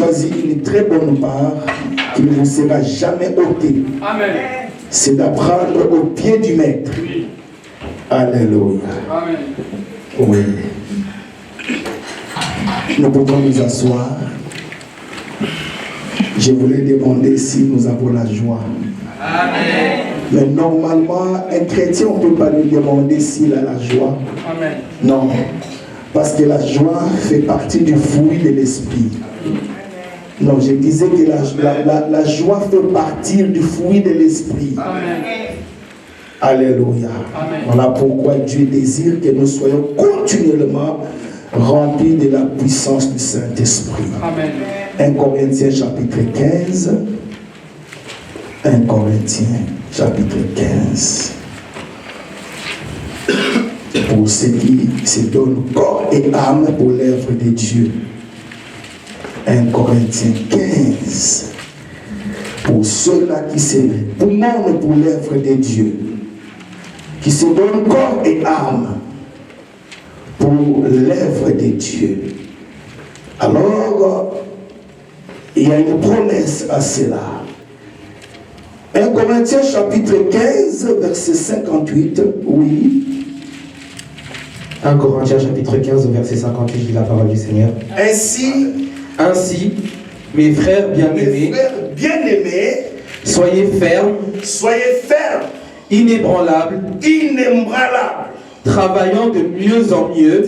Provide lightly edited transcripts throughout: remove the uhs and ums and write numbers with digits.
choisi une très bonne part qui ne vous sera jamais ôtée. Amen. C'est d'apprendre au pied du Maître. Oui. Alléluia. Amen. Oui. Nous pouvons nous asseoir. Je voulais demander si nous avons la joie. Amen. Mais normalement, un chrétien, on ne peut pas lui demander s'il a la joie. Amen. Non. Parce que la joie fait partie du fruit de l'esprit. Non, je disais que la joie fait partie du fruit de l'esprit. Amen. Alléluia. Amen. Voilà pourquoi Dieu désire que nous soyons continuellement remplis de la puissance du Saint-Esprit. Amen. 1 Corinthiens chapitre 15. 1 Corinthiens chapitre 15. Pour ceux qui se donnent corps et âme pour l'œuvre de Dieu. 1 Corinthiens 15. Pour ceux-là qui se demandent pour l'œuvre de Dieu, qui se donnent corps et âme pour l'œuvre de Dieu. Alors, il y a une promesse à cela. 1 Corinthiens chapitre 15, verset 58, oui. 1 Corinthiens chapitre 15, verset 58, je lis la parole du Seigneur. Ainsi, mes frères bien-aimés, soyez fermes, inébranlables, travaillant de mieux en mieux,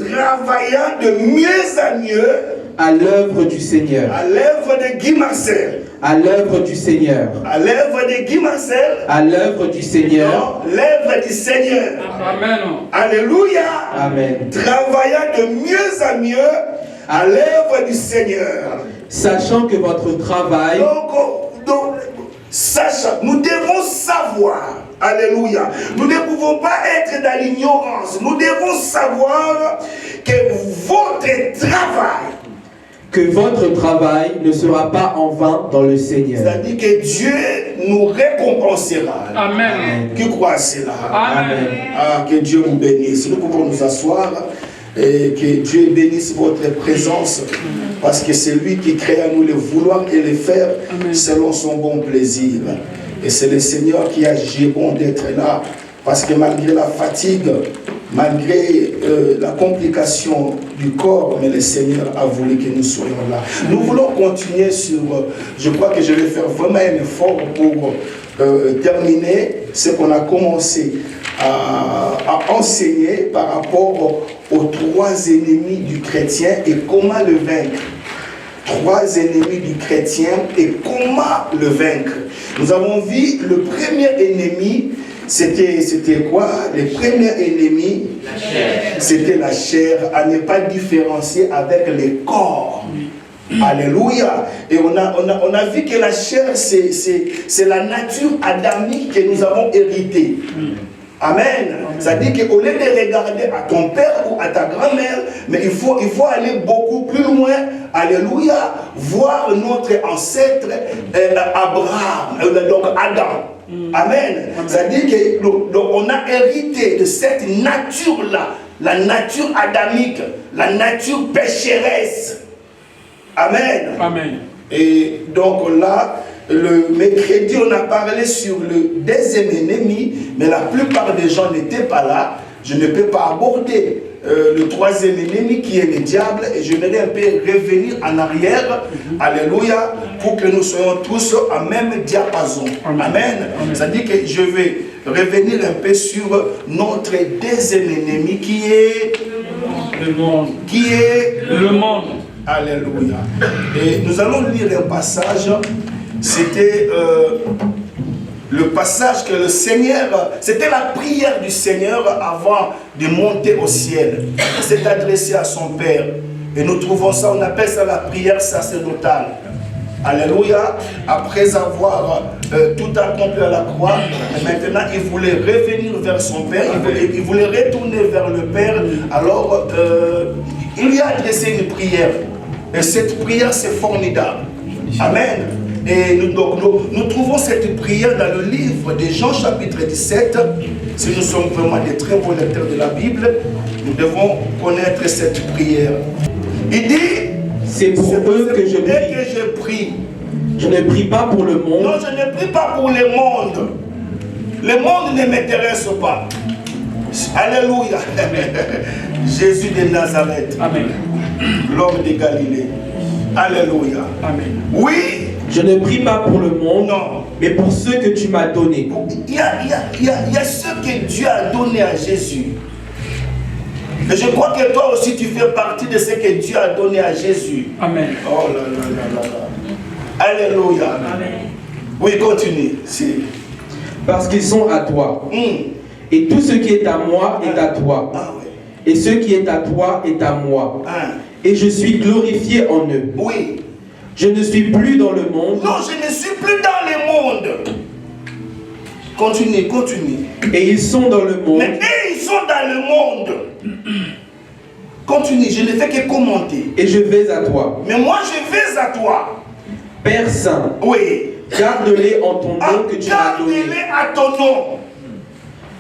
à l'œuvre du Seigneur. À l'œuvre de Guy Marcel. À l'œuvre du Seigneur. À l'œuvre de Guy Marcel. À l'œuvre du Seigneur. Non, l'œuvre du Seigneur. Amen. Alléluia. Amen. Travaillant de mieux en mieux à l'œuvre du Seigneur. Sachant que votre travail... Donc, sachant, nous devons savoir. Alléluia. Nous ne pouvons pas être dans l'ignorance. Nous devons savoir que votre travail ne sera pas en vain dans le Seigneur. C'est-à-dire que Dieu nous récompensera. Amen. Qui croit à cela? Amen. Ah, que Dieu vous bénisse. Nous pouvons nous asseoir et que Dieu bénisse votre présence parce que c'est lui qui crée à nous le vouloir et le faire. Amen. Selon son bon plaisir. Et c'est le Seigneur qui a jugé bon d'être là parce que malgré la fatigue, malgré la complication du corps, mais le Seigneur a voulu que nous soyons là. Nous voulons continuer sur, je crois que je vais faire vraiment un effort pour terminer ce qu'on a commencé à enseigner par rapport aux trois ennemis du chrétien et comment le vaincre. Trois ennemis du chrétien et comment le vaincre. Nous avons vu le premier ennemi. C'était quoi? Le premier ennemi, c'était la chair, à ne pas différencier avec le corps. Alléluia. Et on a vu que la chair, c'est la nature adamique que nous avons héritée. Amen. Ça dit qu'au lieu de regarder à ton père ou à ta grand-mère, mais il faut aller beaucoup plus loin. Alléluia. Voir notre ancêtre Abraham, donc Adam. Amen. Ça dit qu'on a hérité de cette nature-là, la nature adamique, la nature pécheresse. Amen. Amen. Et donc là, le mercredi, on a parlé sur le deuxième ennemi, mais la plupart des gens n'étaient pas là. Je ne peux pas aborder le troisième ennemi qui est le diable et je vais un peu revenir en arrière. Alléluia, pour que nous soyons tous en même diapason. Amen. Ça dit que je vais revenir un peu sur notre deuxième ennemi qui est le monde. Qui est le monde. Alléluia. Et nous allons lire un passage. C'était le passage que le Seigneur, c'était la prière du Seigneur avant de monter au ciel. Il s'est adressé à son Père. Et nous trouvons ça, on appelle ça la prière sacerdotale. Alléluia. Après avoir tout accompli à la croix, maintenant il voulait revenir vers son Père, il voulait retourner vers le Père. Alors il lui a adressé une prière. Et cette prière, c'est formidable. Amen. Et nous trouvons cette prière dans le livre de Jean chapitre 17. Si nous sommes vraiment des très bons lecteurs de la Bible, nous devons connaître cette prière. Il dit, C'est pour eux que je prie. Je ne prie pas pour le monde. Non, je ne prie pas pour le monde. Le monde ne m'intéresse pas. Alléluia. Jésus de Nazareth. Amen. L'homme de Galilée. Alléluia. Amen. Oui. Je ne prie pas pour le monde, Non. mais pour ceux que tu m'as donnés. Il y a ce que Dieu a donné à Jésus. Et je crois que toi aussi tu fais partie de ce que Dieu a donné à Jésus. Amen. Oh là là là là là. Alléluia. Amen. Oui, continue. Si. Parce qu'ils sont à toi. Et tout ce qui est à moi est à toi. Ah oui. Et ce qui est à toi est à moi. Ah. Et je suis glorifié en eux. Oui. Je ne suis plus dans le monde. Non, je ne suis plus dans le monde. Continue, continue. Et ils sont dans le monde. Mais eux, ils sont dans le monde. Continue, je ne fais que commenter. Et je vais à toi. Mais moi, je vais à toi. Père Saint, Oui. garde-les en ton nom que tu m'as donné. Garde-les à ton nom.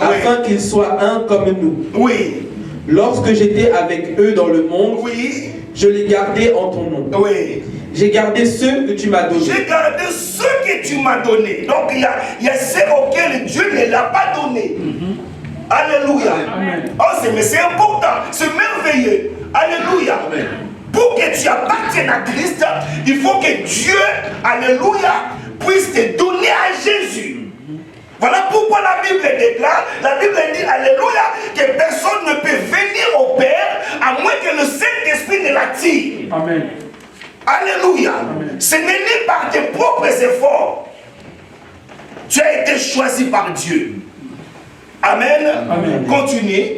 Afin qu'ils soient un comme nous. Oui. Lorsque j'étais avec eux dans le monde, Oui. je les gardais en ton nom. Oui. J'ai gardé ceux que tu m'as donnés. J'ai gardé ceux que tu m'as donnés. Donc il y a ceux auxquels Dieu ne l'a pas donné. Alléluia. Amen. Oh, mais c'est important, c'est merveilleux. Alléluia. Amen. Pour que tu appartiennes à Christ, il faut que Dieu, alléluia, puisse te donner à Jésus. Voilà pourquoi la Bible déclare, la Bible dit, alléluia, que personne ne peut venir au Père à moins que le Saint-Esprit ne l'attire. Amen. Alléluia. Amen. Ce n'est ni par tes propres efforts. Tu as été choisi par Dieu. Amen. Amen. Continue.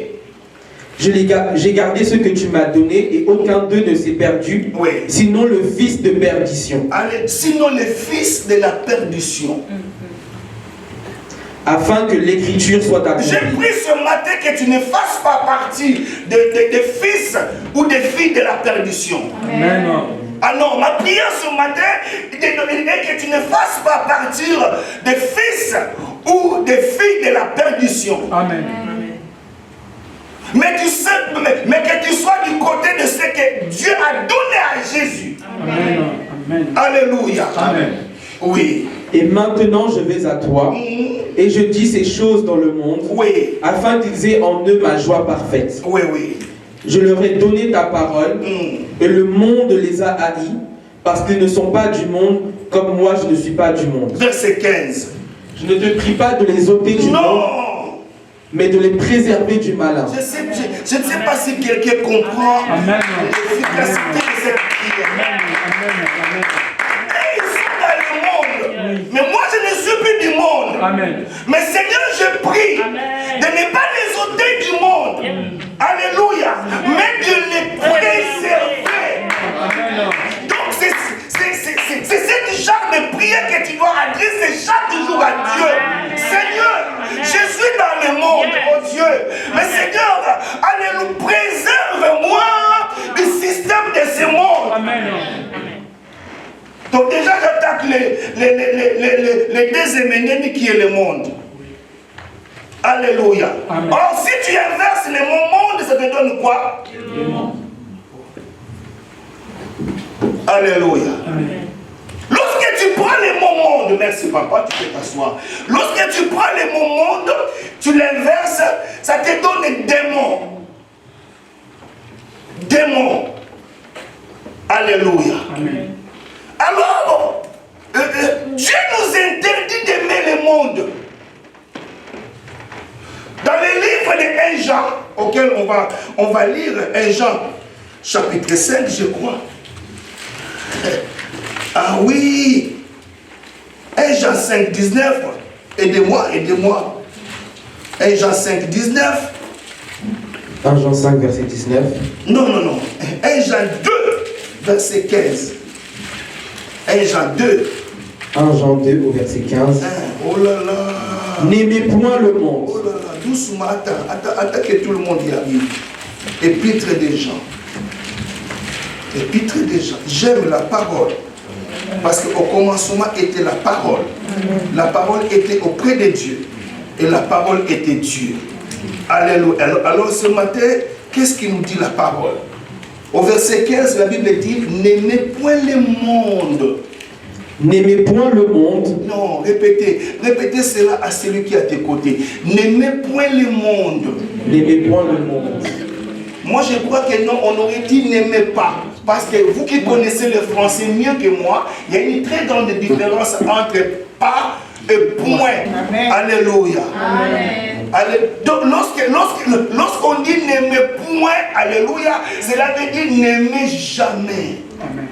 J'ai gardé ce que tu m'as donné et aucun d'eux ne s'est perdu, Oui. sinon le fils de perdition, Allez, sinon le fils de la perdition. afin que l'écriture soit J'ai accomplie. pris ce matin que tu ne fasses pas partie des fils ou des filles de la perdition. Amen. Ah non, ma prière ce matin est que tu ne fasses pas partir des fils ou des filles de la perdition. Amen. Mais que tu sois du côté de ce que Dieu a donné à Jésus. Amen. Amen. Alléluia. Amen. Oui. Et maintenant je vais à toi, et je dis ces choses dans le monde, Oui. afin qu'ils aient en eux ma joie parfaite. Oui, oui. Je leur ai donné ta parole, et le monde les a haïs, parce qu'ils ne sont pas du monde, comme moi je ne suis pas du monde. Verset 15. Je ne te prie pas de les ôter du monde, Non. mais de les préserver du malin. Je ne sais pas si quelqu'un comprend Amen. l'efficacité de cette prière. Amen. Et ils sont dans le monde. Mais moi, je ne suis plus du monde. Amen. Mais Seigneur, je prie de ne pas les ôter du monde. Alléluia. Mais de les préserver. Amen. Donc, c'est ce genre de prière que tu dois adresser chaque jour à Dieu. Seigneur, je suis dans le monde, oh Dieu. Mais Seigneur, alléluia, préserve-moi du système de ce monde. Amen. Donc déjà, j'attaque les deuxième ennemi qui est le monde. Alléluia. Amen. Or, si tu inverses le monde, ça te donne quoi? Le monde. Alléluia. Amen. Lorsque tu prends le mot monde, merci papa, tu peux t'asseoir. Lorsque tu prends le mot monde, tu l'inverses, ça te donne démon. Démon. Alléluia. Amen. Alors, Dieu nous interdit d'aimer le monde. Dans le livre de 1 Jean, auquel on va lire 1 Jean, chapitre 5, je crois. Ah oui, 1 Jean 5, 19, aidez-moi. 1 Jean 5, 19. 1 Jean 5, verset 19. Non. 1 Jean 2, verset 15. 1 Jean 2. 1 Jean 2 au verset 15. Oh là là. N'aimez point le monde. Oh là là, doucement, attends que tout le monde y arrive. Épître des gens. Épître des gens. J'aime la parole. Parce qu'au commencement était la parole. La parole était auprès de Dieu. Et la parole était Dieu. Alléluia. Alors ce matin, qu'est-ce qui nous dit la parole? Au verset 15, la Bible dit, n'aimez point le monde. N'aimez point le monde. Non, répétez cela à celui qui est à tes côtés. N'aimez point le monde. N'aimez point le monde. Moi, je crois que non, on aurait dit n'aimez pas. Parce que vous qui connaissez le français mieux que moi, il y a une très grande différence entre pas et point. Amen. Alléluia. Amen. Donc, lorsqu'on dit n'aimez point, alléluia, cela veut dire n'aimez jamais. Amen.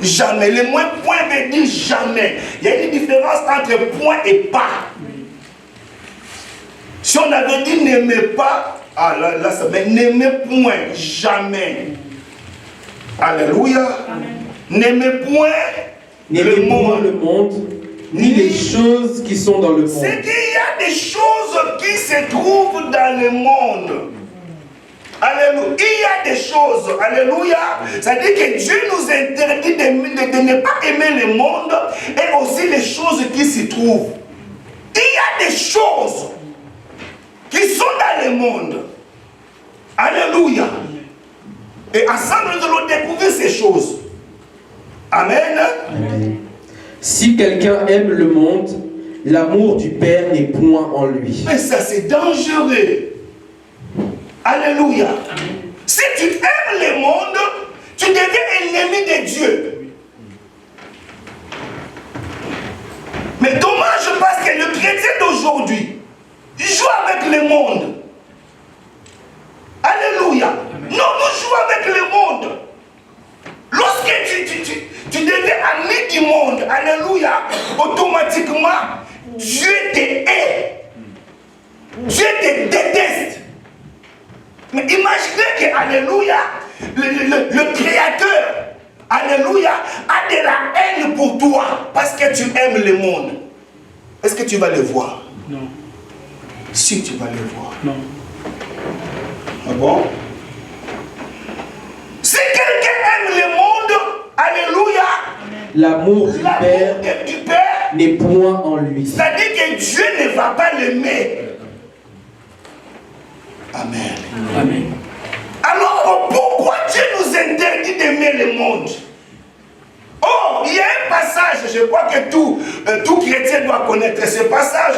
Jamais. Le moins point veut dire jamais. Il y a une différence entre point et pas. Si on avait dit n'aimez pas, ah là ça, mais n'aimez point, jamais. Alléluia. N'aimez point le monde, ni les choses qui sont dans le monde. C'est qu'il y a des choses qui se trouvent dans le monde. Alléluia. Il y a des choses, alléluia. C'est-à-dire que Dieu nous interdit de ne pas aimer le monde et aussi les choses qui s'y trouvent. Il y a des choses qui sont dans le monde. Alléluia. Et ensemble, nous allons découvrir ces choses. Amen. Amen. Si quelqu'un aime le monde, l'amour du Père n'est point en lui. Mais ça, c'est dangereux. Alléluia. Si tu aimes le monde, tu deviens ennemi de Dieu. Mais dommage parce que le chrétien d'aujourd'hui joue avec le monde. Alléluia. Non, nous jouons avec le monde. Lorsque tu deviens ami du monde, alléluia, automatiquement, Dieu te hait. Dieu te déteste. Mais imaginez que, alléluia, le Créateur, alléluia, a de la haine pour toi parce que tu aimes le monde. Est-ce que tu vas le voir? Non. Si tu vas le voir. Non. Ah bon? Si quelqu'un aime le monde, alléluia, l'amour du Père n'est point en lui. C'est-à-dire que Dieu ne va pas l'aimer. Amen. Amen. Alors, pourquoi Dieu nous interdit d'aimer le monde? Oh, il y a un passage, je crois que tout chrétien doit connaître ce passage.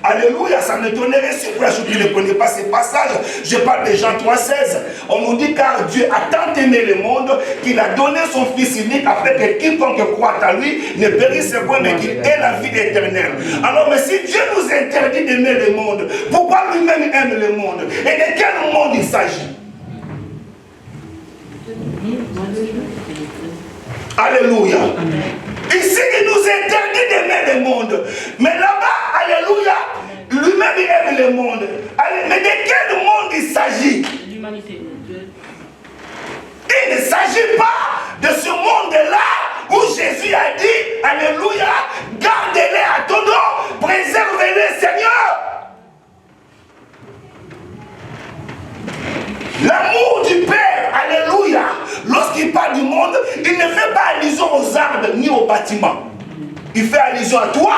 Alléluia, ça me donnerait surprise qui ne connaît pas ce passage. Je parle de Jean 3,16. On nous dit car Dieu a tant aimé le monde qu'il a donné son Fils unique afin que quiconque croit à lui ne périsse point mais qu'il ait la vie éternelle. Alors, mais si Dieu nous interdit d'aimer le monde, pourquoi lui-même aime le monde? Et de quel monde il s'agit? Alléluia. Amen. Ici, il nous interdit d'aimer le monde. Mais là-bas, alléluia, lui-même il aime le monde. Mais de quel monde il s'agit? L'humanité. Il ne s'agit pas de ce monde-là où Jésus a dit, alléluia, gardez-les à ton nom, préservez-les, Seigneur. L'amour du Père, alléluia, lorsqu'il parle du monde, il ne fait pas allusion aux arbres ni aux bâtiments. Il fait allusion à toi.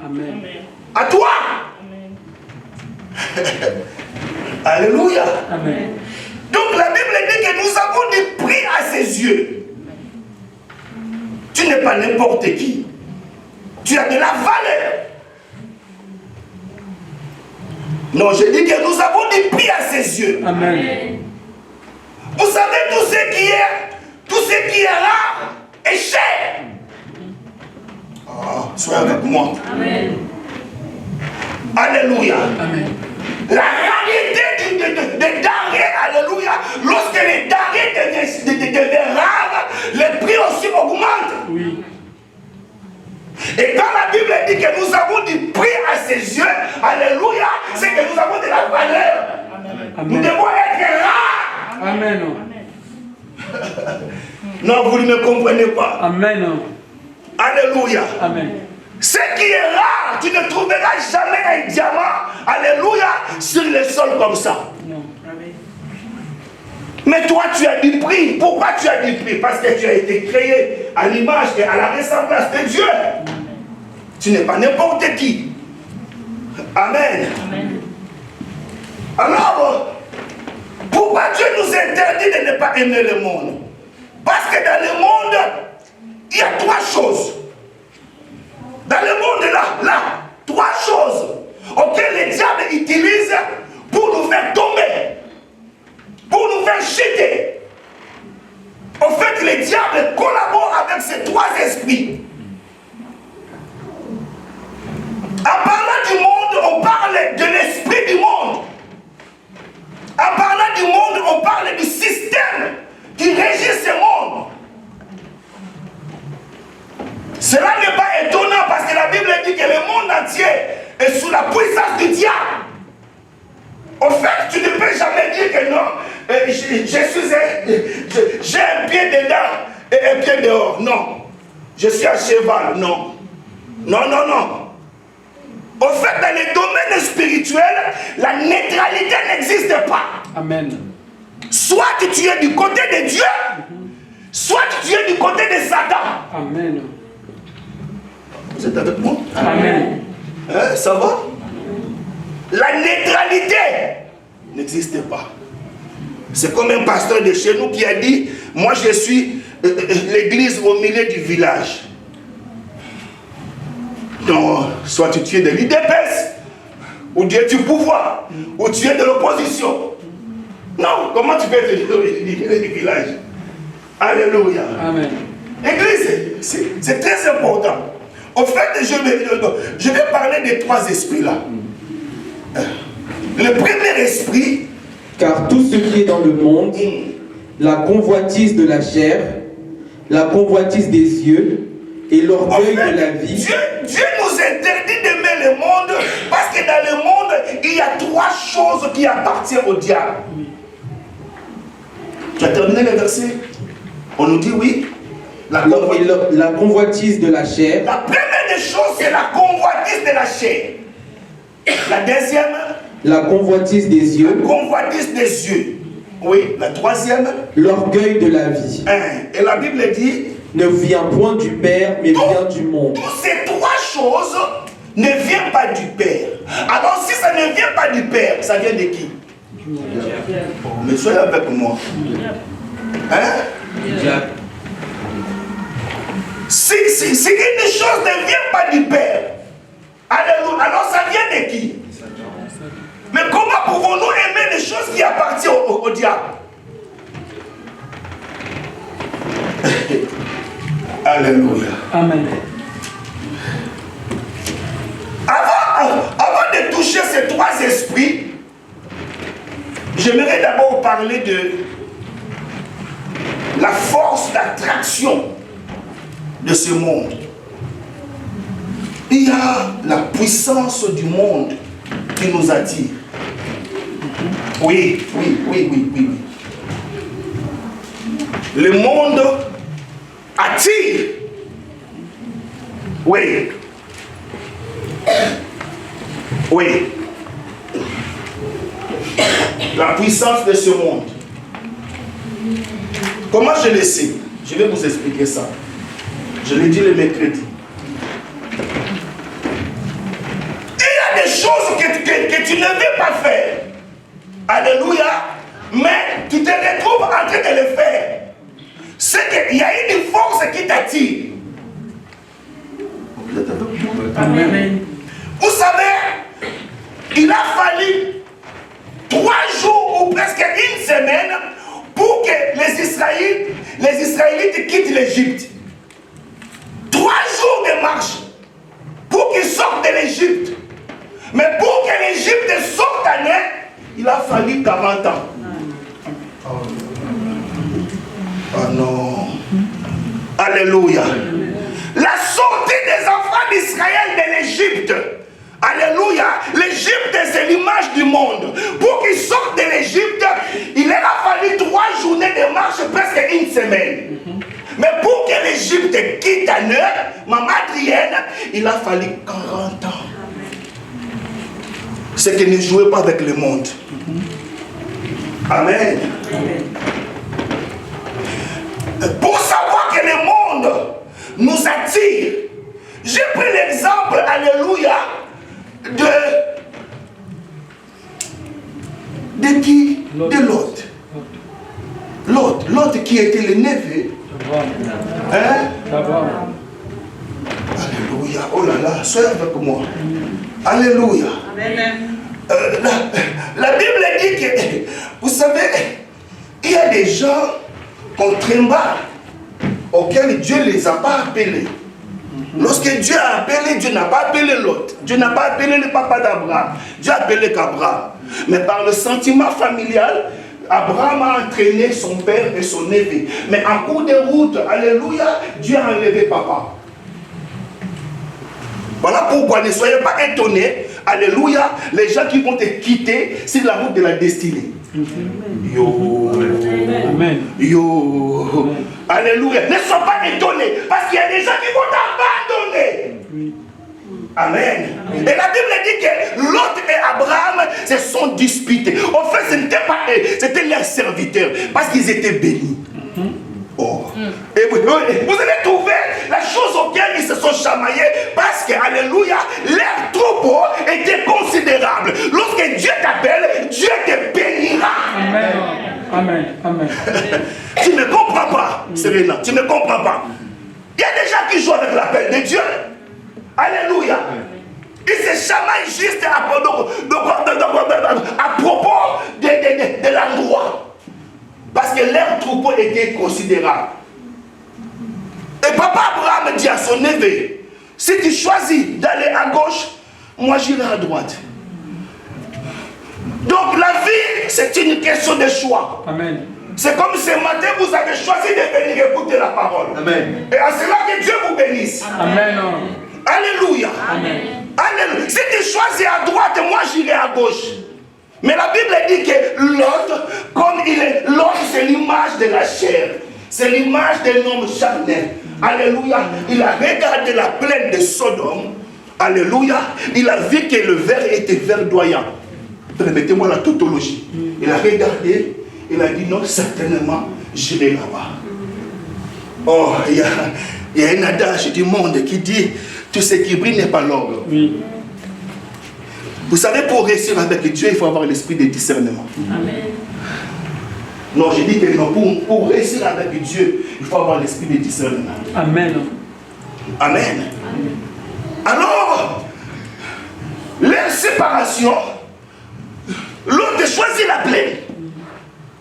Amen. À toi. Amen. Alléluia. Amen. Donc la Bible dit que nous avons du prix à ses yeux. Tu n'es pas n'importe qui. Tu as de la valeur. Non, je dis que nous avons du prix à ses yeux. Amen. Vous savez, tout ce qui est rare est cher. Oh, soyez avec moi. Amen. Alléluia. Amen. La rareté des denrées, alléluia, lorsque les denrées deviennent rares, les prix aussi augmentent. Oui. Et quand la Bible dit que nous avons du prix à ses yeux, alléluia, c'est que nous avons de la valeur. Amen. Nous devons être rares. Amen. Non, vous ne me comprenez pas. Amen. Alléluia. Amen. Ce qui est rare, tu ne trouveras jamais un diamant, alléluia, sur le sol comme ça. Non. Amen. Mais toi, tu as du prix. Pourquoi tu as du prix? Parce que tu as été créé à l'image et à la ressemblance de Dieu. Amen. Tu n'es pas n'importe qui. Amen. Amen. Alors, pourquoi Dieu nous interdit de ne pas aimer le monde? que dans le monde, il y a trois choses. Dans le monde là, trois choses auxquelles le diable utilise pour nous faire tomber, pour nous faire chuter. En fait, le diable collabore avec ces trois esprits. En parlant du monde, on parle de l'esprit du monde. En parlant du monde, on parle du système qui régit ce monde. Cela n'est pas étonnant parce que la Bible dit que le monde entier est sous la puissance du diable. En fait, tu ne peux jamais dire que non, j'ai un pied dedans et un pied dehors. Non. Je suis à cheval. Non. Non, non, non. En fait, dans les domaines spirituels, la neutralité n'existe pas. Amen. Soit tu es du côté de Dieu, soit tu es du côté de Satan. Amen. Vous êtes avec moi? Amen. Hein, ça va? La neutralité n'existe pas. C'est comme un pasteur de chez nous qui a dit, moi je suis l'église au milieu du village. Non, soit tu es de l'IDPS, ou tu es du pouvoir, ou tu es de l'opposition. Non, comment tu peux être du village? Alléluia. Amen. L'église, c'est très important. En fait, je vais parler des trois esprits-là. Le premier esprit, car tout ce qui est dans le monde, la convoitise de la chair, la convoitise des yeux et l'orgueil de la vie. Dieu nous interdit d'aimer le monde parce que dans le monde, il y a trois choses qui appartiennent au diable. Tu as terminé le verset? On nous dit oui. La convoitise de la chair. La première des choses, c'est la convoitise de la chair. La deuxième, la convoitise des yeux. La convoitise des yeux. Oui. La troisième, l'orgueil de la vie. Et la Bible dit, ne vient point du Père, mais vient du monde. Toutes ces trois choses ne viennent pas du Père. Alors si ça ne vient pas du Père, ça vient de qui? Mais soyez avec moi. Hein? Si une chose ne vient pas du Père, alors ça vient de qui? Mais comment pouvons-nous aimer les choses qui appartiennent au diable? Alléluia. Amen. Avant de toucher ces trois esprits, j'aimerais d'abord parler de la force d'attraction de ce monde. Il y a la puissance du monde qui nous attire. Oui. Le monde attire. Oui. La puissance de ce monde. Comment je le sais? Je vais vous expliquer ça. Je l'ai dit le mercredi. Il y a des choses que tu ne veux pas faire. Alléluia. Mais tu te retrouves en train de le faire. C'est qu'il y a une force qui t'attire. Amen. Vous savez, il a fallu 3 jours ou presque une semaine pour que les Israélites quittent l'Égypte. 3 jours de marche pour qu'ils sortent de l'Égypte. Mais pour que l'Égypte sorte à net, il a fallu 40 ans. Oh non. Alléluia. La sortie des enfants d'Israël de l'Égypte. Alléluia. L'Égypte, c'est l'image du monde. Pour qu'ils sortent de l'Égypte, il leur a fallu 3 journées de marche, presque une semaine. Mais pour que l'Égypte quitte à l'heure, maman Adrienne, il a fallu 40 ans. C'est que ne jouez pas avec le monde. Amen. Pour savoir que le monde nous attire, j'ai pris l'exemple, alléluia, de qui? De Lot. Lot qui était le neveu Hein? D'abord. Alléluia. Oh là là, soyez avec moi. Alléluia. La Bible dit que, vous savez, il y a des gens qu'on trimballe, auxquels Dieu ne les a pas appelés. Lorsque Dieu a appelé, Dieu n'a pas appelé l'autre. Dieu n'a pas appelé le papa d'Abraham. Dieu a appelé qu'Abraham. Mais par le sentiment familial, Abraham a entraîné son père et son neveu. Mais en cours de route, alléluia, Dieu a enlevé papa. Voilà pourquoi ne soyez pas étonnés, alléluia, les gens qui vont te quitter sur la route de la destinée. Yo. Amen. Yo. Amen. Alléluia. Ne sois pas étonnés, parce qu'il y a des gens qui vont t'abandonner. Amen. Et la Bible dit que Lot et Abraham se sont disputés. En fait, ce n'était pas eux, c'était leurs serviteurs, parce qu'ils étaient bénis. Oh. Et vous allez trouver la chose auquel ils se sont chamaillés, parce que, alléluia, leur troupeau était considérable. Lorsque Dieu t'appelle, Dieu te bénira. Amen. Amen. Amen. Tu ne comprends pas, Serena, tu ne comprends pas. Il y a des gens qui jouent avec l'appel de Dieu. Alléluia. Ils se chamaillent juste à propos de l'endroit. Parce que leur troupeau était considérable. Et papa Abraham dit à son neveu, si tu choisis d'aller à gauche, moi j'irai à droite. Donc la vie, c'est une question de choix. Amen. C'est comme ce matin, vous avez choisi de venir écouter la parole. Amen. Et à cela que Dieu vous bénisse. Amen. Alléluia. Amen. Alléluia. Si tu choisis à droite, moi j'irai à gauche. Mais la Bible dit que l'autre, comme il est, l'autre c'est l'image de la chair. C'est l'image d'un homme charnel. Alléluia. Il a regardé la plaine de Sodome. Alléluia. Il a vu que le verre était verdoyant. Permettez-moi la tautologie. Il a regardé. Il a dit non, certainement, j'irai là-bas. Oh, il y a un adage du monde qui dit tout ce qui brille n'est pas l'or. Oui. Vous savez, pour réussir avec Dieu, il faut avoir l'esprit de discernement. Amen. Non, je dis que non, pour réussir avec Dieu, il faut avoir l'esprit de discernement. Amen. Amen. Alors, leur séparation, l'autre choisit la plaine.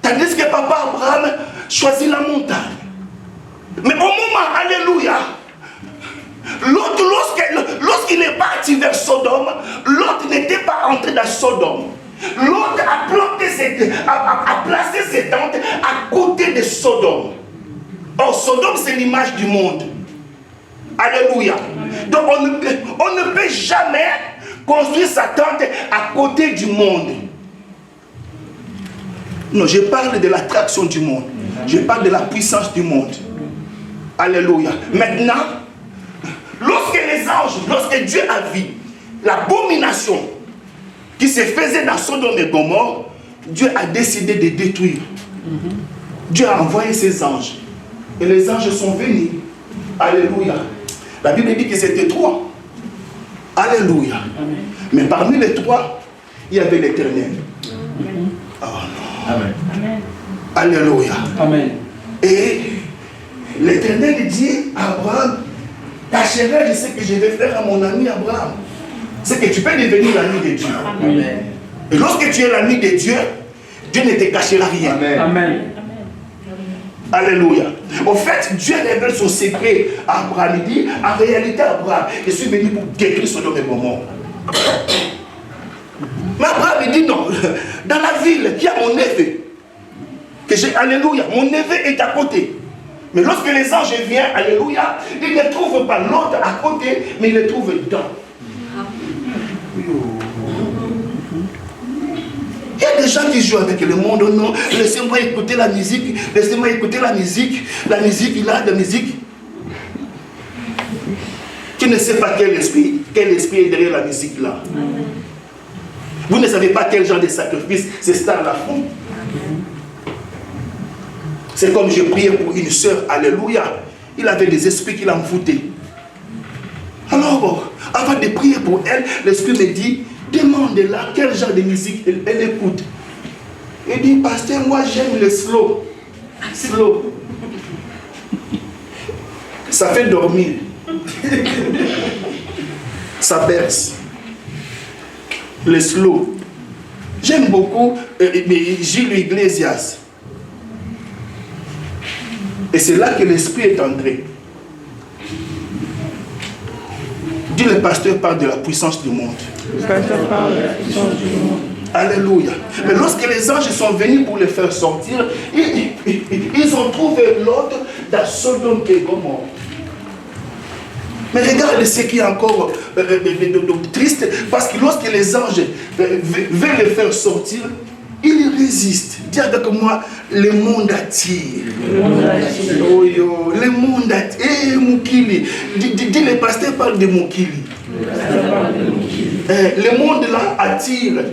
Tandis que papa Abraham choisit la montagne. Mais au moment, alléluia, l'autre, lorsqu'il est parti vers Sodome, l'autre n'était pas entré dans Sodome. L'autre a placé ses tentes à côté de Sodome. Or, Sodome, c'est l'image du monde. Alléluia. Donc, on ne peut jamais construire sa tente à côté du monde. Non, je parle de l'attraction du monde. Je parle de la puissance du monde. Alléluia. Maintenant, lorsque Dieu a vu l'abomination qui se faisait dans Sodome et Gomorrhe, Dieu a décidé de détruire. Dieu a envoyé ses anges. Et les anges sont venus. Alléluia. La Bible dit que c'était 3. Alléluia. Amen. Mais parmi les 3, il y avait l'Éternel. Oh non. Amen. Alléluia. Amen. Et l'Éternel dit à Abraham, tâcherai, je sais que je vais faire à mon ami Abraham. C'est que tu peux devenir l'ami de Dieu. Amen. Et lorsque tu es l'ami de Dieu, Dieu ne te cachera rien. Amen. Amen. Alléluia. En fait, Dieu révèle son secret à Abraham. Il dit, en réalité, Abraham, je suis venu pour détruire Sodome et Gomorrhe. Mais Abraham, il dit non. Dans la ville, il y a mon neveu. Alléluia. Mon neveu est à côté. Mais lorsque les anges viennent, alléluia, ils ne trouvent pas l'autre à côté, mais ils le trouvent dedans. Il y a des gens qui jouent avec le monde. Non, laissez-moi écouter la musique. Laissez-moi écouter la musique. La musique, il a de musique. Tu ne sais pas quel esprit est derrière la musique là. Vous ne savez pas quel genre de sacrifice ces stars-là font. C'est comme je priais pour une soeur, alléluia. Il avait des esprits qui l'envoûtaient. Alors, avant de prier pour elle, l'esprit me dit, demande-la quel genre de musique elle écoute. Il dit, pasteur, moi j'aime le slow. Slow. Ça fait dormir. Ça berce. Les slow. J'aime beaucoup Gilles Iglesias. Et c'est là que l'esprit est entré. Dit le pasteur parle de la puissance du monde. Le pasteur parle de la puissance du monde. Alléluia. Mais lorsque les anges sont venus pour les faire sortir, ils ont trouvé l'autre dans Sodome et Gomorrhe. Mais regarde ce qui est encore triste, parce que lorsque les anges veulent les faire sortir, ils résistent. Dis avec moi, le monde attire. Oh yo, le monde attire. Eh, Moukili. Dis le pasteur parle de Moukili. Le monde là attire.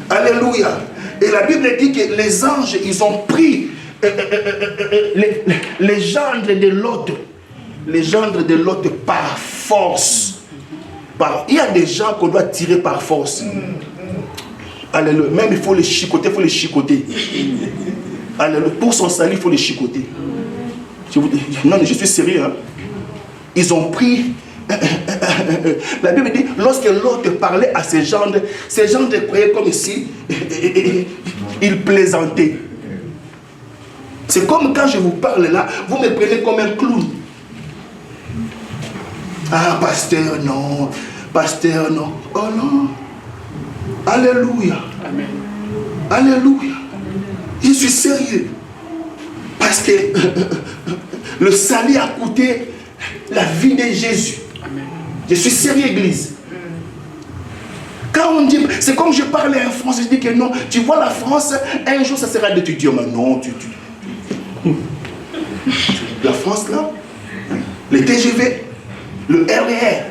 Alléluia. Et la Bible dit que les anges, ils ont pris les gendres de l'autre. Les gendres de l'autre par force. Il y a des gens qu'on doit tirer par force. Alléluia. Même il faut les chicoter, Alléluia. Pour son salut, il faut les chicoter. Non, mais je suis sérieux. Hein. Ils ont pris... La Bible dit, lorsque l'autre parlait à ces gens croyaient comme si ils plaisantaient. C'est comme quand je vous parle là, vous me prenez comme un clown. Ah, pasteur, non. Pasteur, non. Oh non. Alléluia. Amen. Alléluia. Je suis sérieux. Parce que le salut a coûté la vie de Jésus. Amen. Je suis sérieux, église. Quand on dit, c'est comme je parlais en France, je dis que non, tu vois la France, un jour ça sera d'étudier. Mais non, la France là, le TGV, le RER.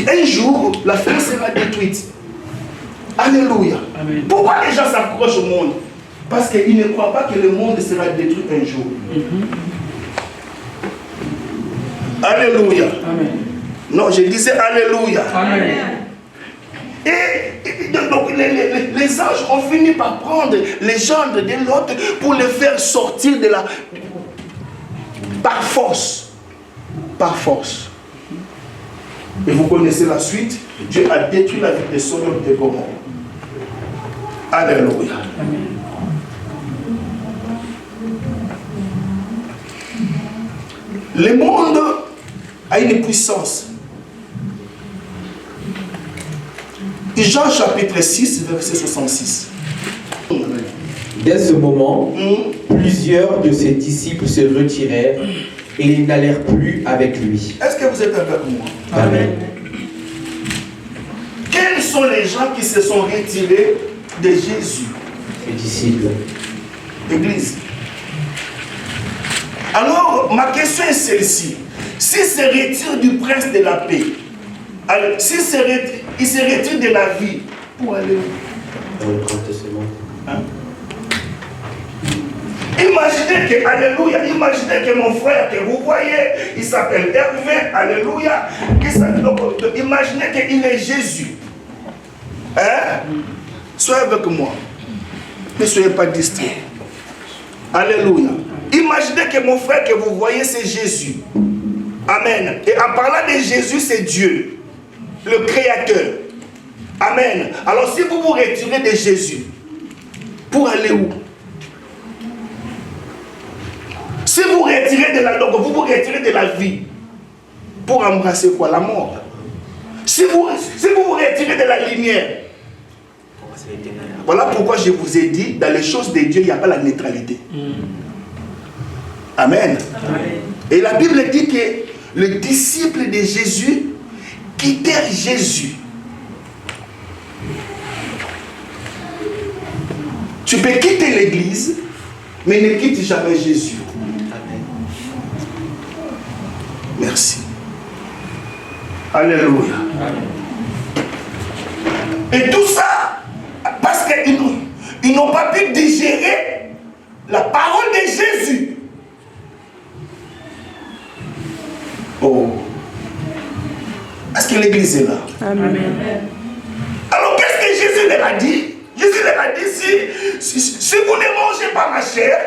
Un jour, la France sera détruite. Alléluia. Amen. Pourquoi les gens s'accrochent au monde? Parce qu'ils ne croient pas que le monde sera détruit un jour. Alléluia. Amen. Non, je disais Alléluia. Amen. Et donc les anges ont fini par prendre les gendres de l'autre pour les faire sortir de la... Par force. Par force. Et vous connaissez la suite. Dieu a détruit la vie de Sodome et Gomorrhe. Alléluia. Amen. Le monde a une puissance. Jean chapitre 6, verset 66. Dès ce moment, plusieurs de ses disciples se retirèrent et ils n'allèrent plus avec lui. Est-ce que vous êtes avec moi? Amen. Quels sont les gens qui se sont retirés de Jésus? Les disciples. Église. Alors, ma question est celle-ci. S'ils se retirent du prince de la paix, alors, s'ils se retirent de la vie, pour aller où? Dans le protestant. Hein? Imaginez que, alléluia, imaginez que mon frère que vous voyez, il s'appelle Hervé, alléluia, imaginez qu'il est Jésus. Hein? Soyez avec moi. Ne soyez pas distraits. Alléluia. Imaginez que mon frère que vous voyez, c'est Jésus. Amen. Et en parlant de Jésus, c'est Dieu, le Créateur. Amen. Alors si vous vous retirez de Jésus, pour aller où? Si vous retirez de la langue, vous vous retirez de la vie, pour embrasser quoi? La mort. Si vous vous retirez de la lumière, voilà pourquoi je vous ai dit, dans les choses de Dieu, il n'y a pas la neutralité. Amen. Amen. Et la Bible dit que les disciples de Jésus quittèrent Jésus. Tu peux quitter l'église, mais ne quitte jamais Jésus. Amen. Merci. Alléluia. Amen. Et tout ça, parce qu'ils n'ont pas pu digérer la parole de Jésus. Oh. Est-ce que l'église est là? Amen. Alors qu'est-ce que Jésus leur a dit? Jésus leur a dit, si vous ne mangez pas ma chair,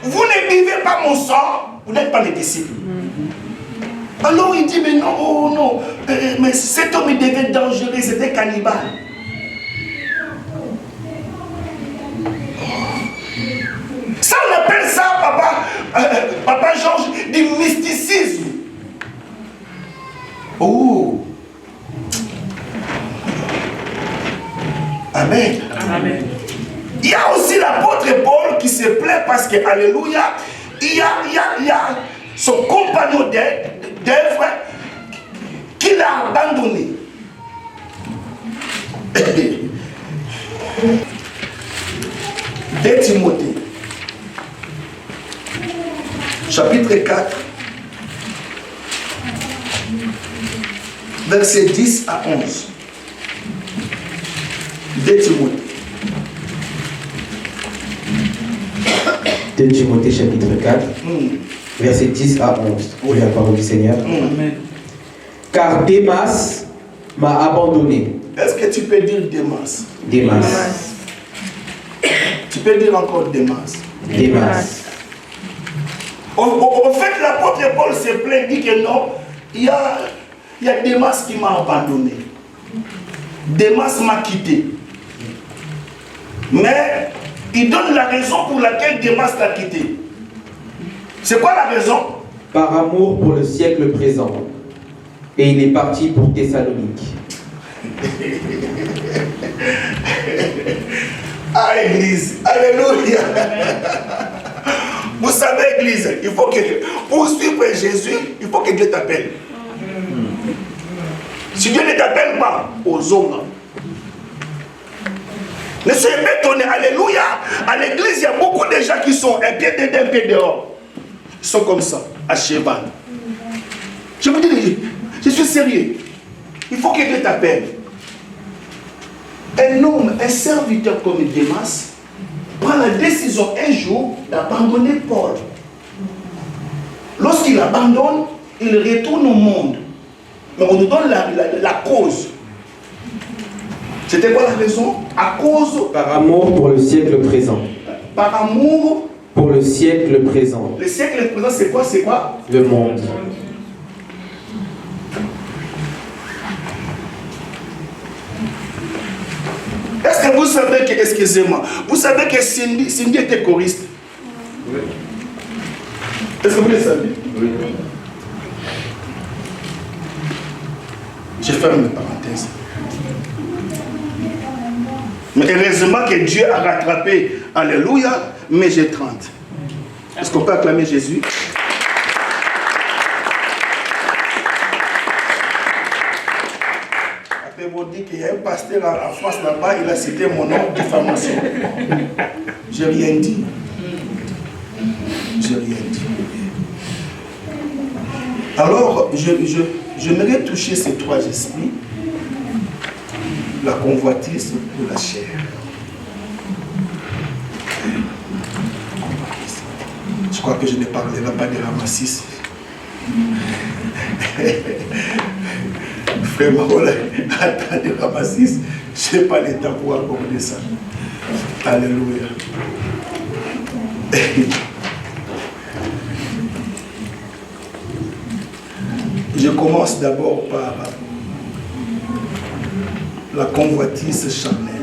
vous ne buvez pas mon sang, vous n'êtes pas mes disciples. Alors il dit, mais non, oh non, mais cet homme il devait être dangereux, c'était cannibale. Ça, on appelle ça, Papa Georges, du mysticisme. Oh. Amen. Amen. Il y a aussi l'apôtre Paul qui se plaît parce que, alléluia, il y a son compagnon d'œuvre qui l'a abandonné. De Timothée, chapitre 4, versets 10 à 11. De Timothée. De Timothée chapitre 4, versets 10 à 11. Oui, la parole du Seigneur. Amen. Car Démas m'a abandonné. Est-ce que tu peux dire Démas? Démas. Tu peux dire encore Démas. Démas. En fait, l'apôtre Paul se plaint, dit que non, il y a Démas qui m'a abandonné. Démas m'a quitté. Mais il donne la raison pour laquelle Démas l'a quitté. C'est quoi la raison? Par amour pour le siècle présent. Et il est parti pour Thessalonique. Ah, Église, alléluia. Vous savez, Église, il faut que, pour suivre Jésus, il faut que Dieu t'appelle. Si Dieu ne t'appelle pas, aux hommes. Ne soyez pas étonnés, alléluia. À l'église, il y a beaucoup de gens qui sont un pied dedans, un pied dehors. Ils sont comme ça, à cheval. Je vous dis, je suis sérieux. Il faut que Dieu t'appelle. Un homme, un serviteur comme Démas, prend la décision un jour d'abandonner Paul. Lorsqu'il abandonne, il retourne au monde. Mais on nous donne la cause. C'était quoi la raison? À cause... Par amour pour le siècle présent. Par amour... Pour le siècle présent. Le siècle présent, c'est quoi? C'est quoi? Le monde. Est-ce que vous savez que, excusez-moi, vous savez que Cindy était choriste? Oui. Est-ce que vous le savez? Oui. Je ferme une parenthèse. Mais heureusement que Dieu a rattrapé, alléluia, mais j'ai 30. Est-ce qu'on peut acclamer Jésus? Après, vous dites qu'il y a un pasteur en France là-bas, il a cité mon nom, diffamation. J'ai rien dit. J'ai rien dit. Alors, j'aimerais toucher ces trois esprits. La convoitise de la chair. Je crois que je ne parlerai pas de Ramassis. Frère Marola, attends de Ramassis, je n'ai pas le temps pour aborder ça. Alléluia. Je commence d'abord par la convoitise charnelle.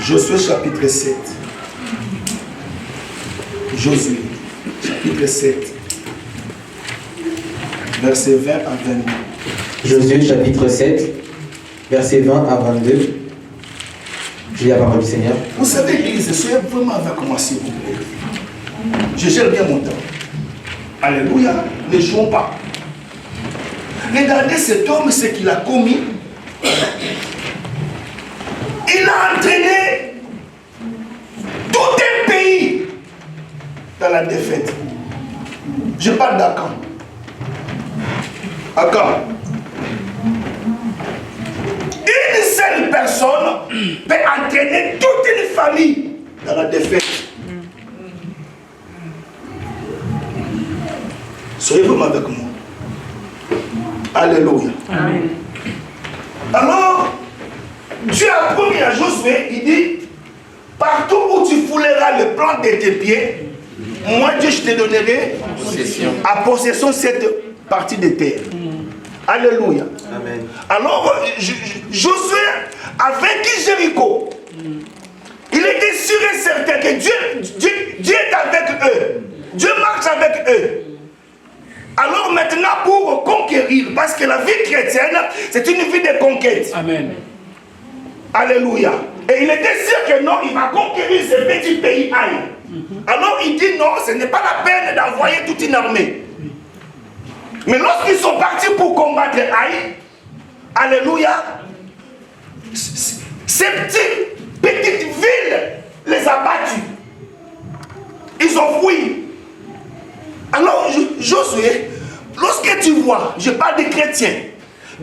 Josué chapitre 7. Josué chapitre 7. Versets 20 à 22. Josué chapitre 7, versets 20 à 22. Je lis la parole du Seigneur. Vous savez, l'Église, soyez vraiment avec moi, s'il vous plaît. Je gère bien mon temps. Alléluia, ne jouons pas. Regardez cet homme, ce qu'il a commis. Il a entraîné tout un pays dans la défaite. Je parle d'Akan. Akan. Une seule personne peut entraîner toute une famille dans la défaite. Soyez vraiment avec moi. Alléluia. Amen. Alors, Dieu a promis à Josué, il dit, Partout où tu fouleras le plan de tes pieds, moi Dieu, je te donnerai à possession cette partie de terre. Alléluia. Amen. Alors, Josué a vaincu Jéricho. Il était sûr et certain que Dieu est avec eux. Dieu marche avec eux. Alors maintenant, pour conquérir, parce que la vie chrétienne, c'est une vie de conquête. Amen. Alléluia. Et il était sûr que non, il va conquérir ce petit pays Haï. Alors il dit non, ce n'est pas la peine d'envoyer toute une armée. Mais lorsqu'ils sont partis pour combattre Haï, alléluia, ces petites villes les a battus. Ils ont fui. Alors Josué, lorsque tu vois, je parle de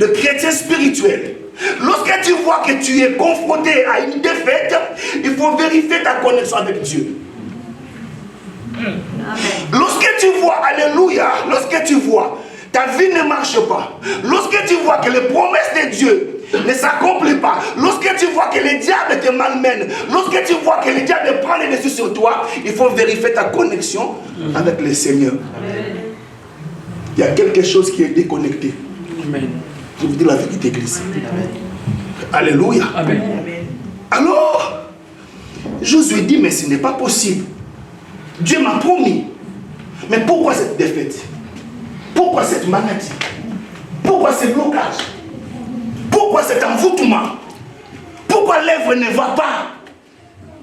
chrétiens spirituels, lorsque tu vois que tu es confronté à une défaite, il faut vérifier ta connexion avec Dieu. Lorsque tu vois, alléluia, lorsque tu vois, ta vie ne marche pas, lorsque tu vois que les promesses de Dieu ne s'accomplissent pas, lorsque tu vois que le diable te malmène, lorsque tu vois que le diable prend le dessus sur toi, il faut vérifier ta connexion avec le Seigneur. Il y a quelque chose qui est déconnecté. Amen. Je vous dis la vérité, Église. Alléluia. Amen. Alors, Josué dit, mais ce n'est pas possible. Dieu m'a promis. Mais pourquoi cette défaite? Pourquoi cette maladie? Pourquoi ce blocage? Pourquoi cet envoûtement? Pourquoi l'œuvre ne va pas?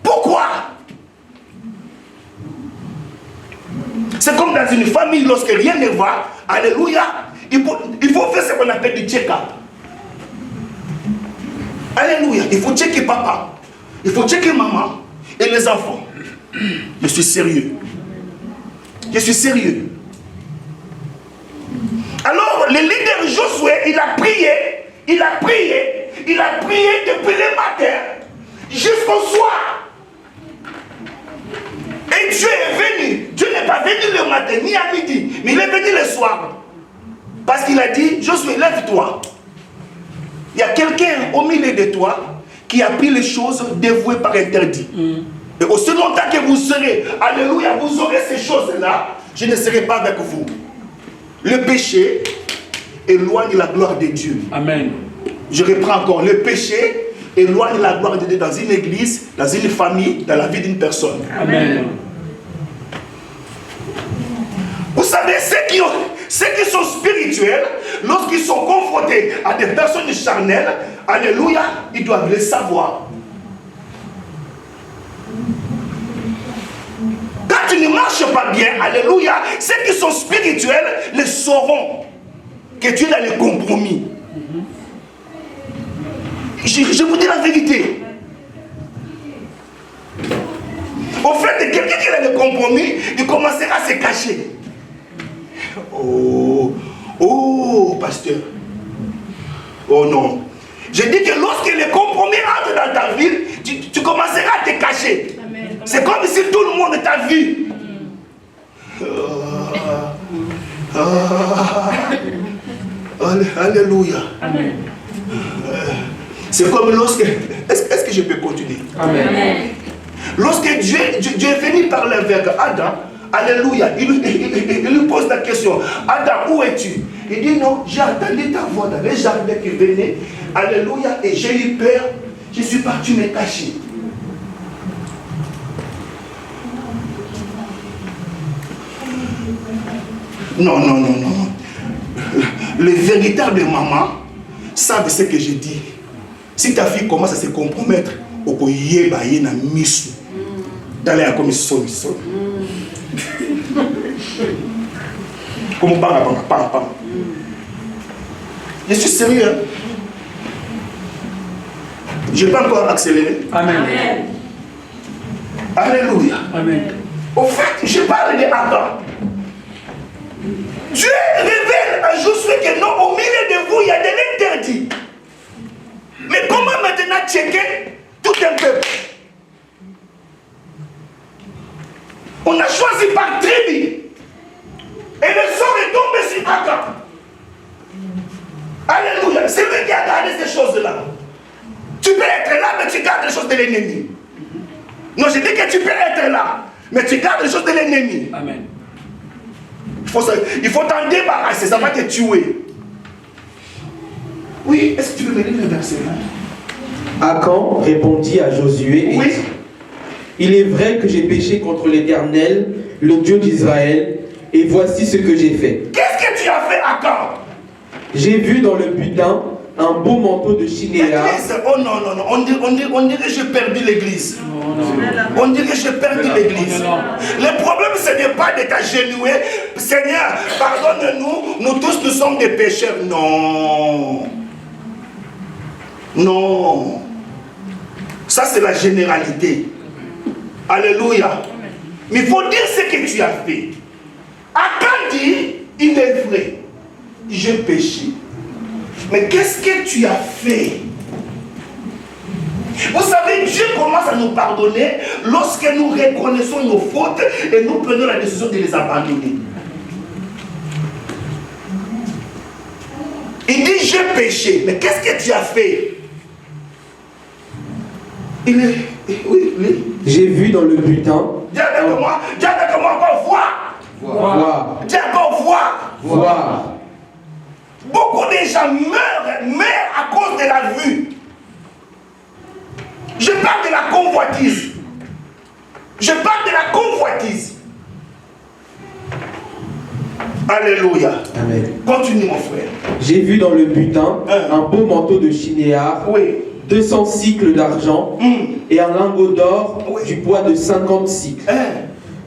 Pourquoi? C'est comme dans une famille, lorsque rien ne va, alléluia, il faut faire ce qu'on appelle du check-up. Alléluia, il faut checker papa, il faut checker maman et les enfants. Je suis sérieux. Je suis sérieux. Alors, le leader Josué, il a prié depuis le matin jusqu'au soir. Et Dieu est venu. Dieu n'est pas venu le matin ni à midi, mais il est venu le soir. Parce qu'il a dit, Josué, lève-toi. Il y a quelqu'un au milieu de toi qui a pris les choses dévouées par interdit. Et aussi longtemps que vous serez, alléluia, vous aurez ces choses-là, je ne serai pas avec vous. Le péché éloigne la gloire de Dieu. Amen. Je reprends encore. Le péché éloigne la gloire de Dieu dans une église, dans une famille, dans la vie d'une personne. Amen. Vous savez, ceux qui sont spirituels, lorsqu'ils sont confrontés à des personnes charnelles, alléluia, ils doivent le savoir. Quand tu ne marches pas bien, alléluia, ceux qui sont spirituels le sauront que tu es dans le compromis. Je vous dis la vérité. Au fait de quelqu'un qui est dans le compromis, il commencera à se cacher. Oh, pasteur. Oh non. Je dis que lorsque le compromis entre dans ta vie, tu commenceras à te cacher. C'est comme si tout le monde t'a vu. Alléluia. Amen. C'est comme lorsque... Est-ce que je peux continuer? Amen. Lorsque Dieu est venu parler avec Adam, alléluia, il lui pose la question, Adam, où es-tu? Il dit non, j'ai entendu ta voix dans les jardins qui venaient, alléluia, et j'ai eu peur, je suis parti me cacher. Non. Les véritables mamans savent ce que je dis. Si ta fille commence à se compromettre, au koye ba ye na misu. D'aller à comme son. Comme pam. Je suis sérieux. Hein? Je n'ai pas encore accéléré. Amen. Alléluia. Amen. Au fait, je parle de Adam. Dieu révèle à Josué que non, au milieu de vous, il y a de l'interdit. Mais comment maintenant checker tout un peuple? On a choisi par tribu. Et le sort est tombé sur Adam. Alléluia. C'est lui qui a gardé ces choses-là. Tu peux être là, mais tu gardes les choses de l'ennemi. Non, je dis que tu peux être là, mais tu gardes les choses de l'ennemi. Amen. Il faut t'en débarrasser, ça va te tuer. Oui, est-ce que tu veux me lire le verset là? Akan répondit à Josué et Oui. dit, il est vrai que j'ai péché contre l'Éternel, le Dieu d'Israël, et voici ce que j'ai fait. Qu'est-ce que tu as fait à quand? J'ai vu dans le butin un beau manteau de chinéa. L'église, oh non, non, non, on dirait que j'ai perdu l'église. On dirait que j'ai perdu l'église. Le problème, ce n'est pas de t'agenouiller. Seigneur, pardonne-nous, nous tous nous sommes des pécheurs. Non. Non. Ça, c'est la généralité. Alléluia. Mais il faut dire ce que tu as fait. Akan dit, il est vrai. J'ai péché. Mais qu'est-ce que tu as fait? Vous savez, Dieu commence à nous pardonner lorsque nous reconnaissons nos fautes et nous prenons la décision de les abandonner. Il dit, j'ai péché. Mais qu'est-ce que tu as fait? Il est... Oui, oui. J'ai vu dans le butin. Dis avec moi encore voir. Voir. Dis encore voir. Voir. Beaucoup de gens meurent à cause de la vue. Je parle de la convoitise. Je parle de la convoitise. Alléluia. Amen. Continue mon frère. J'ai vu dans le butin un beau manteau de chinéar, Oui. 200 cycles d'argent et un lingot d'or du poids de 50 cycles.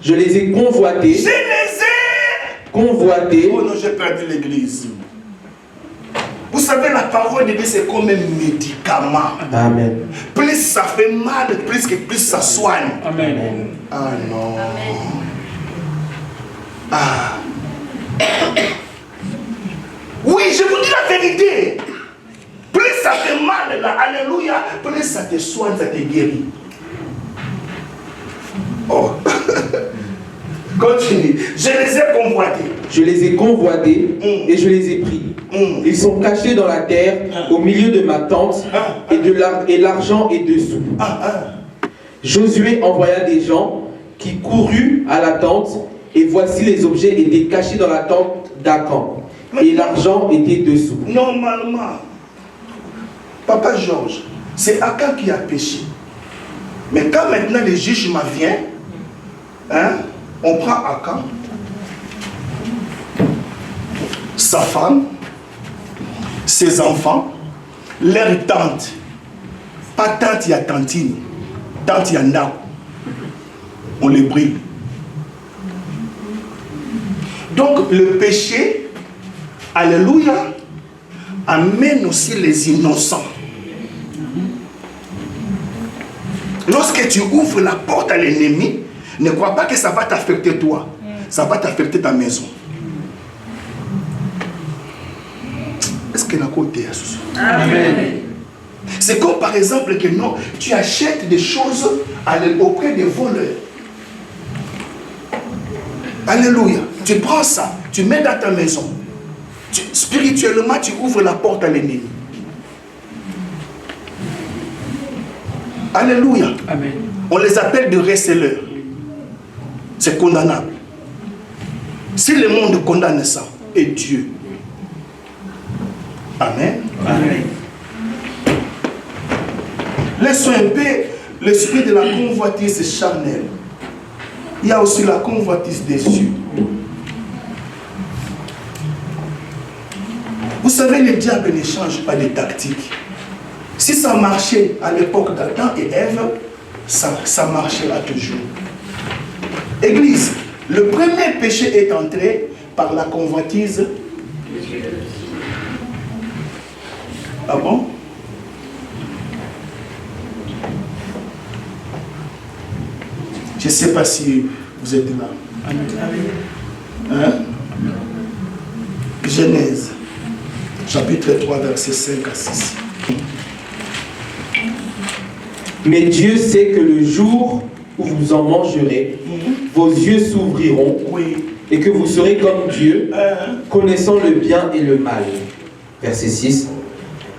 Je les ai convoités. Je les ai Convoités. Oh non, j'ai perdu l'église. Vous savez, la parole de Dieu, c'est comme un médicament. Amen. Plus ça fait mal, plus ça soigne. Amen. Ah non. Ah. Oui, je vous dis la vérité. Plus ça fait mal, là, alléluia, plus ça te soigne, ça te guérit. Oh. Continue. Je les ai convoités. Je les ai convoités et je les ai pris. Ils sont cachés dans la terre, au milieu de ma tente, et l'argent est dessous. Josué envoya des gens qui coururent à la tente, et voici les objets étaient cachés dans la tente d'Akan, et l'argent était dessous. Normalement, Papa Georges, c'est Akan qui a péché. Mais quand maintenant le jugement vient, hein, on prend Akan, sa femme, ses enfants, leur tante. Pas tante, il y a tantine. Tante, il y a ndao. On les brille. Donc le péché, alléluia, amène aussi les innocents. Lorsque tu ouvres la porte à l'ennemi, ne crois pas que ça va t'affecter toi. Ça va t'affecter ta maison. Est-ce que la côte est à ce soir? Amen. C'est comme par exemple que non, tu achètes des choses auprès des voleurs. Alléluia. Tu prends ça, tu mets dans ta maison. Spirituellement, tu ouvres la porte à l'ennemi. Alléluia. Amen. On les appelle de receleurs. C'est condamnable. Si le monde condamne ça, et Dieu. Amen. Amen. Laissons un peu l'esprit de la convoitise charnelle. Il y a aussi la convoitise des cieux. Vous savez, le diable ne change pas de tactique. Si ça marchait à l'époque d'Adam et Ève, ça marchera toujours. Église, le premier péché est entré par la convoitise. Ah bon? Je ne sais pas si vous êtes là. Hein? Genèse, chapitre 3, versets 5 à 6. Mais Dieu sait que le jour où vous en mangerez, vos yeux s'ouvriront, Oui. et que vous serez comme Dieu, connaissant le bien et le mal. Verset 6.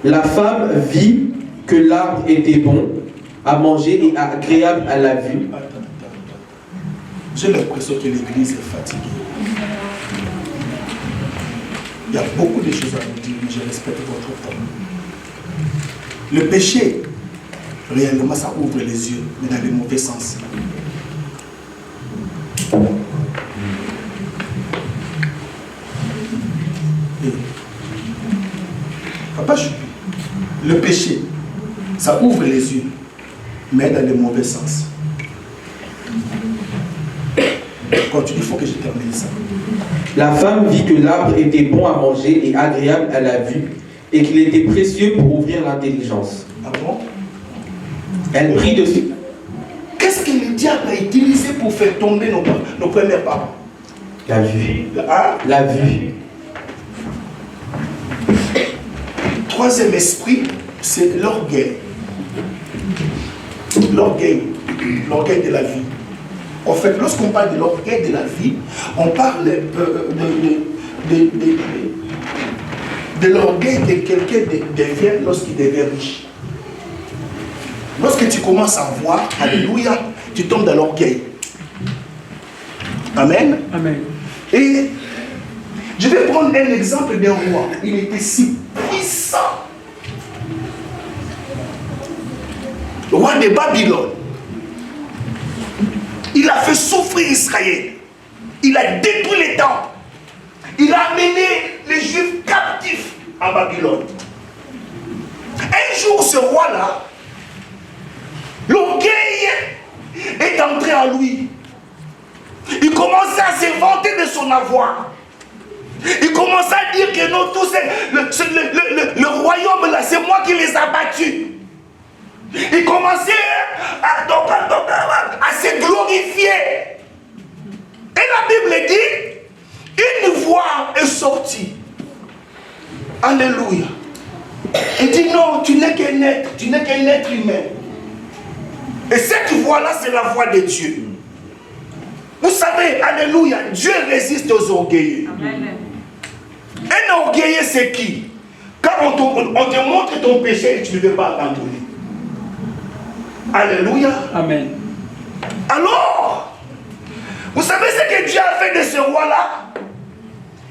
La femme vit que l'arbre était bon à manger et agréable à la vue. J'ai l'impression que l'église est fatiguée. Il y a beaucoup de choses à vous dire, mais je respecte votre temps. Le péché, réellement, ça ouvre les yeux, mais dans le mauvais sens. Et, Papa Choupi, le péché, ça ouvre les yeux, mais dans le mauvais sens. Continue, il faut que je termine ça. La femme vit que l'arbre était bon à manger et agréable à la vue, et qu'il était précieux pour ouvrir l'intelligence. Ah bon? Elle prit dessus. Qu'est-ce que le diable a utilisé pour faire tomber nos premiers parents? La vue. Hein? La vue. Troisième esprit, c'est l'orgueil. L'orgueil. L'orgueil de la vie. En fait, lorsqu'on parle de l'orgueil de la vie, on parle de l'orgueil que quelqu'un devient lorsqu'il devient riche. Lorsque tu commences à voir, alléluia, tu tombes dans l'orgueil. Amen. Amen. Et je vais prendre un exemple d'un roi. Il était si puissant. Le roi de Babylone. Il a fait souffrir Israël. Il a détruit les temples. Il a amené les Juifs captifs à Babylone. Un jour, ce roi-là, l'orgueil est entré en lui. Il commençait à se vanter de son avoir. Il commençait à dire que non, tout le royaume là, c'est moi qui les ai battus. Il commençait à se glorifier. Et la Bible dit, une voix est sortie. Alléluia. Il dit non, tu n'es qu'un être humain. Et cette voix-là, c'est la voix de Dieu. Vous savez, alléluia, Dieu résiste aux orgueilleux. Amen. Un orgueilleux, c'est qui? Quand on te montre ton péché et tu ne veux pas abandonner. Alléluia. Amen. Alors, vous savez ce que Dieu a fait de ce roi-là?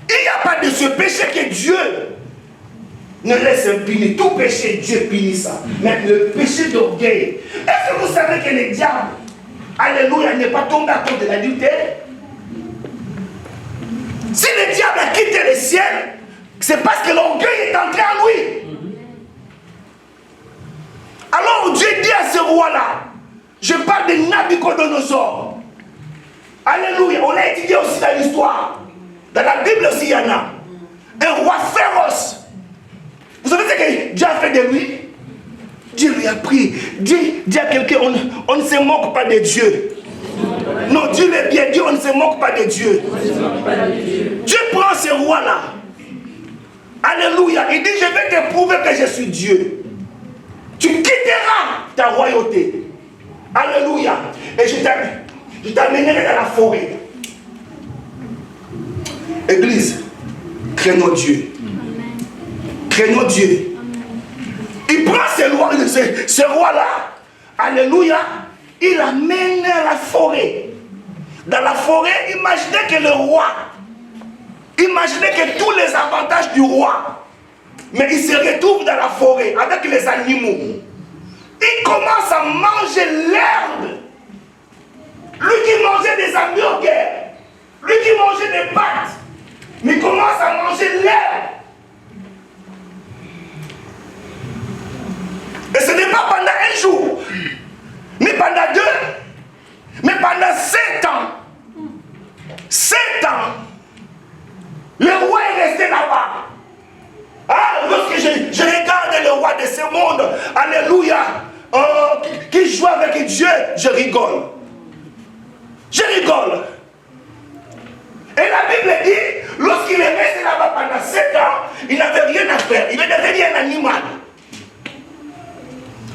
Il n'y a pas de ce péché que Dieu ne laisse punir. Tout péché, Dieu punit ça. Mais le péché d'orgueil. Est-ce que vous savez que le diable, alléluia, n'est pas tombé à cause de l'adultère? Si le diable a quitté le ciel, c'est parce que l'orgueil est entré en lui. Alors Dieu dit à ce roi-là, je parle de Nabucodonosor. Alléluia, on l'a étudié aussi dans l'histoire. Dans la Bible aussi, il y en a. Un roi féroce. Vous savez ce que Dieu a fait de lui? Dieu lui a pris. Dis à quelqu'un, on ne se moque pas de Dieu. Non, Dieu l'est bien dit, on ne se moque pas de Dieu. Dieu prend ce roi-là. Alléluia. Il dit, je vais te prouver que je suis Dieu. Tu quitteras ta royauté. Alléluia. Et je t'amènerai dans la forêt. Église, craignons Dieu. Craignons Dieu. Il prend ce roi-là. Alléluia. Il l'amène à la forêt. Dans la forêt, imaginez que le roi, imaginez que tous les avantages du roi, mais il se retrouve dans la forêt avec les animaux. Il commence à manger l'herbe. Lui qui mangeait des hamburgers, lui qui mangeait des pâtes, mais il commence à manger l'herbe. Et ce n'est pas pendant un jour, mais pendant 2, mais pendant 7 ans. 7 ans. Le roi est resté là-bas. Ah, lorsque je regarde le roi de ce monde, alléluia, qui joue avec Dieu, je rigole. Je rigole. Et la Bible dit, lorsqu'il est resté là-bas pendant 7 ans, il n'avait rien à faire. Il est devenu un animal.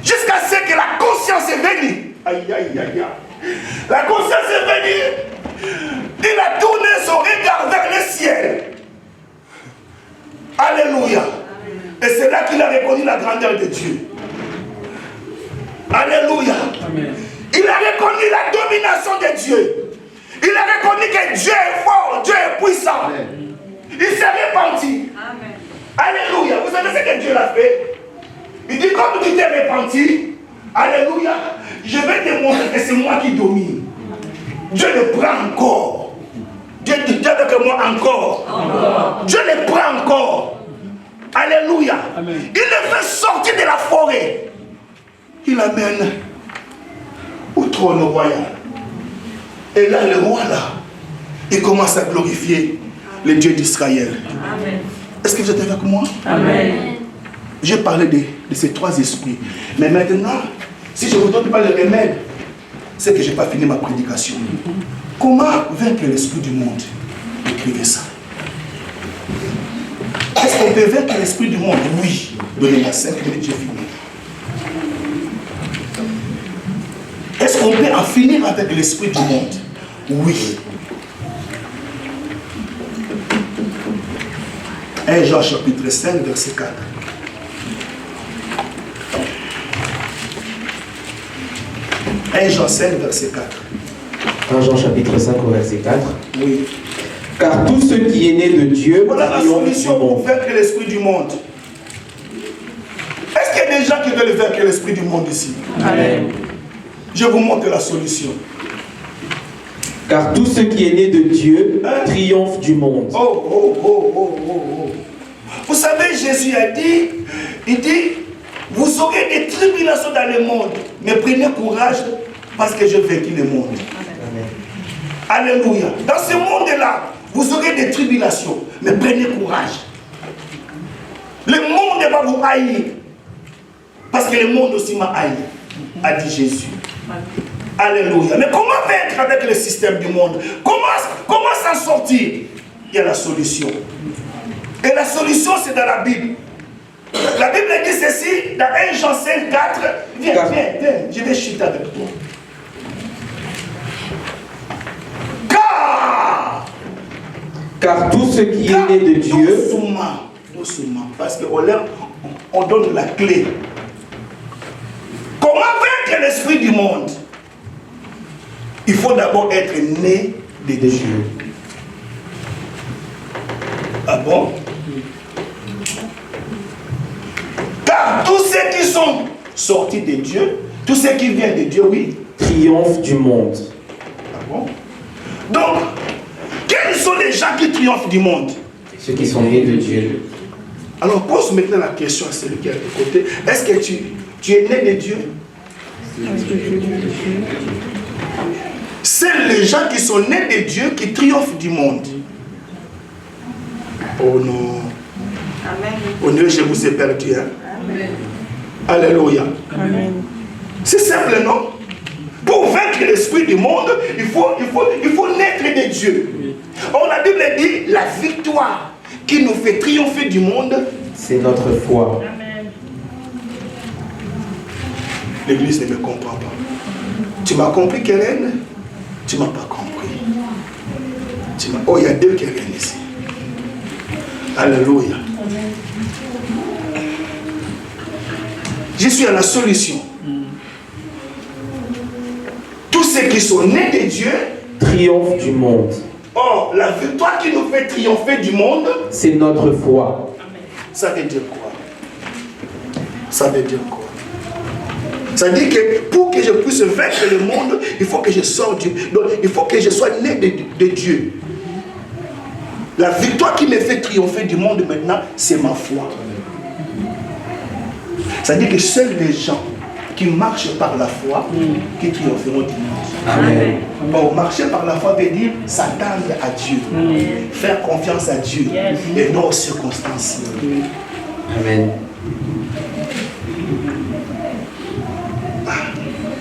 Jusqu'à ce que la conscience est venue. Aïe, aïe, aïe, aïe. La conscience est venue. Il a tourné son regard vers le ciel. Alléluia. Et c'est là qu'il a reconnu la grandeur de Dieu. Alléluia. Il a reconnu la domination de Dieu. Il a reconnu que Dieu est fort, Dieu est puissant. Il s'est repenti. Alléluia. Vous savez ce que Dieu l'a fait? Il dit, comme tu t'es repenti, alléluia, je vais te montrer que c'est moi qui domine. Dieu le prend encore. Dieu dit avec moi encore. Dieu le prend encore. Alléluia. Amen. Il le fait sortir de la forêt. Il l'amène au trône royal. Et là, le roi, là, il commence à glorifier le Dieu d'Israël. Est-ce que vous êtes avec moi? Amen. J'ai parlé de ces trois esprits. Mais maintenant, si je ne vous donne pas le remède, c'est que je n'ai pas fini ma prédication. Comment vaincre l'esprit du monde? Écrivez ça. Est-ce qu'on peut vaincre l'esprit du monde? Oui. Donnez-moi 5 minutes, j'ai fini. Est-ce qu'on peut en finir avec l'esprit du monde? Oui. 1 Jean chapitre 5, verset 4. 1 Jean 5, verset 4. 1 Jean chapitre 5 au verset 4. Oui. Car tout ce qui est né de Dieu, voilà la solution pour vaincre l'esprit du monde. Est-ce qu'il y a des gens qui veulent vaincre l'esprit du monde ici? Amen. Je vous montre la solution. Car tout ce qui est né de Dieu triomphe du monde. Oh. Vous savez, Jésus a dit, il dit, vous aurez des tribulations dans le monde, mais prenez courage parce que je vaincu le monde. Amen. Alléluia. Dans ce monde-là, vous aurez des tribulations, mais prenez courage. Le monde va vous haïr, parce que le monde aussi m'a haï, a dit Jésus. Alléluia. Mais comment vaincre avec le système du monde? Comment s'en sortir? Il y a la solution. Et la solution, c'est dans la Bible. La Bible dit ceci, dans 1 Jean 5, 4. Viens, je vais chuter avec toi. Car tout ce qui est né de Dieu... Doucement, parce qu'on donne la clé. Comment vaincre l'esprit du monde? Il faut d'abord être né de Dieu. Ah bon? Car tous ceux qui sont sortis de Dieu, tous ceux qui viennent de Dieu, oui, triomphent du monde. Ah bon? Donc, quels sont les gens qui triomphent du monde? Ceux qui sont nés de Dieu. Alors pose maintenant la question à celui qui est à tes côtés. Est-ce que tu es né de Dieu? C'est les gens qui sont nés de Dieu qui triomphent du monde. Oh non. Amen. Oh non, je vous ai perdu. Hein? Amen. Alléluia. Amen. C'est simple, non? Pour vaincre l'esprit du monde, il faut naître de Dieu. Or, la Bible dit, la victoire qui nous fait triompher du monde, c'est notre foi. Amen. L'église ne me comprend pas. Tu m'as compris, Keren? Tu ne m'as pas compris. Oh, il y a deux Keren ici. Alléluia. Amen. Je suis à la solution. Tous ceux qui sont nés de Dieu triomphent du monde. Or, la victoire qui nous fait triompher du monde, c'est notre foi. Ça veut dire quoi? Ça veut dire quoi? Ça dit que pour que je puisse vaincre le monde, il faut que je sorte du... Donc, il faut que je sois né de Dieu. La victoire qui me fait triompher du monde maintenant, c'est ma foi. Ça dit que seuls les gens qui marchent par la foi, qui triompheront du monde. Amen. Bon, marcher par la foi veut dire s'attendre à Dieu, faire confiance à Dieu, et non aux circonstances. Amen.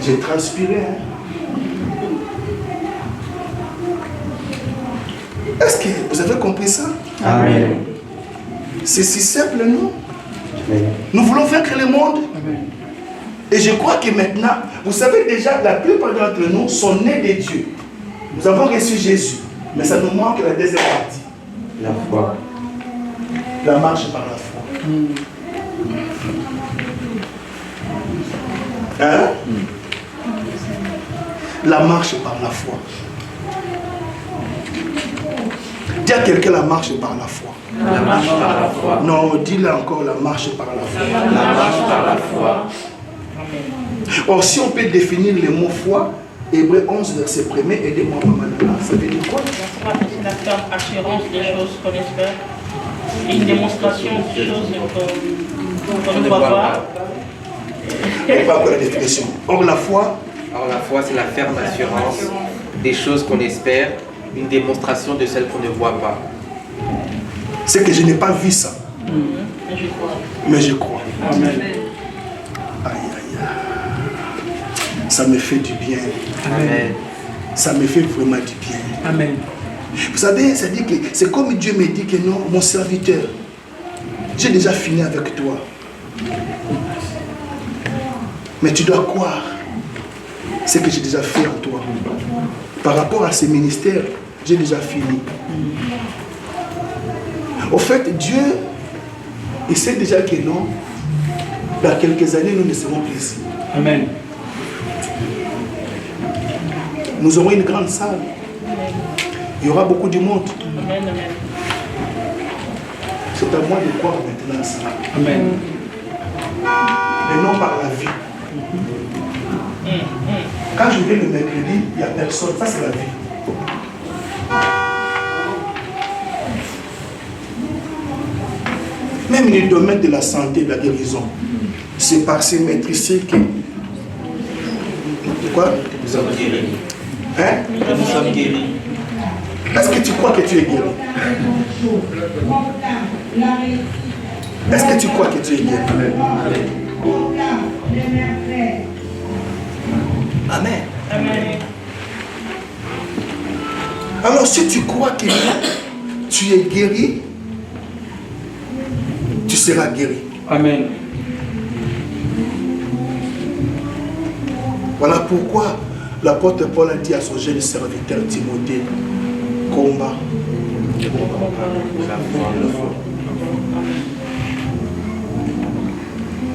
J'ai transpiré. Hein? Est-ce que vous avez compris ça? Amen. C'est si simple, non? Amen. Nous voulons vaincre le monde. Amen. Et je crois que maintenant, vous savez déjà, la plupart d'entre nous sont nés de Dieu. Nous avons reçu Jésus. Mais ça nous manque la deuxième partie. La foi. La marche par la foi. Hein? La marche par la foi. Dis à quelqu'un la marche par la foi. La marche par la foi. Non, dis-le encore, la marche par la foi. La marche par la foi. Or, si on peut définir le mot foi, Hébreux 11, verset 1er, aidez-moi, maman, ça veut dire quoi? C'est la ferme assurance des choses qu'on espère et une démonstration des choses qu'on ne voit pas. Et pas encore la définition. Or, la foi, Alors la foi, c'est la ferme assurance des choses qu'on espère, une démonstration de celles qu'on ne voit pas. c'est que je n'ai pas vu ça, Je crois. mais je crois. Amen. Aïe, aïe, aïe. Ça me fait du bien. Amen. Ça me fait vraiment du bien. Amen. Vous savez, ça dit que c'est comme Dieu me dit que non, mon serviteur, j'ai déjà fini avec toi. Mais tu dois croire ce que j'ai déjà fait en toi. Par rapport à ce ministère, j'ai déjà fini. Au fait, Dieu, il sait déjà que non, dans quelques années, nous ne serons plus ici. Amen. Nous aurons une grande salle. Il y aura beaucoup de monde. Amen, amen. C'est à moi de croire maintenant ça. Amen. Et non par la vie. Quand je viens le mercredi, il n'y a personne. Ça, c'est la vie. Même le domaine de la santé, de la guérison, c'est par ces maîtrises que... Quoi? Nous sommes guéris. Hein? Nous sommes guéris. Est-ce que tu crois que tu es guéri? Est-ce que tu crois que tu es guéri? Amen. Amen. Alors si tu crois que tu es guéri, tu seras guéri. Amen. Voilà pourquoi l'apôtre Paul a dit à son jeune serviteur Timothée, combat.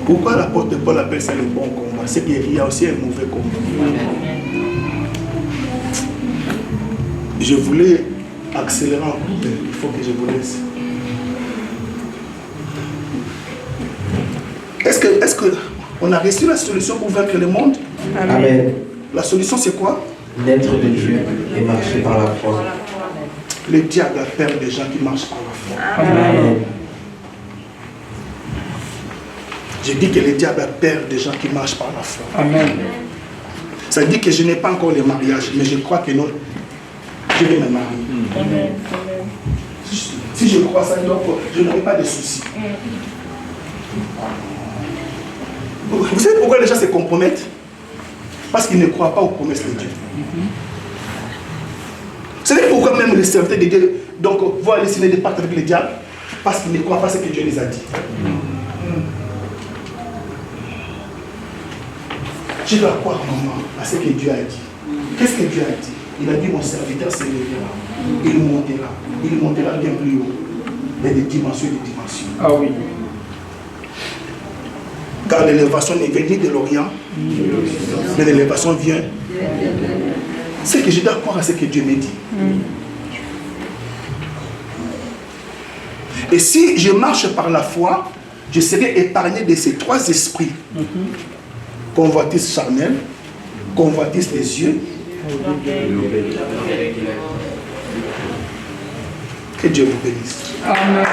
Pourquoi l'apôtre Paul appelle ça le bon combat? C'est qu'il y a aussi un mauvais combat. Je voulais accélérer un peu, il faut que je vous laisse. Est-ce que on a reçu la solution pour vaincre le monde? Amen. La solution c'est quoi? Naître de Dieu et marcher par la foi. Le diable a peur des gens qui marchent par la foi. Amen. Je dis que le diable a peur des gens qui marchent par la foi. Amen. Ça dit que je n'ai pas encore le mariage, mais je crois que non, je vais me marier. Amen. Si je crois ça, donc, je n'aurai pas de soucis. Vous savez pourquoi les gens se compromettent? Parce qu'ils ne croient pas aux promesses de Dieu. Vous savez pourquoi même les serviteurs de Dieu vont aller signer des pactes avec le diable? Parce qu'ils ne croient pas ce que Dieu les a dit. Je dois croire, maman, à ce que Dieu a dit. Qu'est-ce que Dieu a dit? Il a dit, mon serviteur s'élèvera. Il montera. Il montera bien plus haut. Il y a des dimensions et des dimensions. Ah oui. Car l'élévation n'est venue de l'Orient, mais l'élévation vient. C'est que je dois croire à ce que Dieu me dit. Et si je marche par la foi, je serai épargné de ces trois esprits. Convoitise charnelle, convoitise des yeux. Que Dieu vous bénisse. Amen.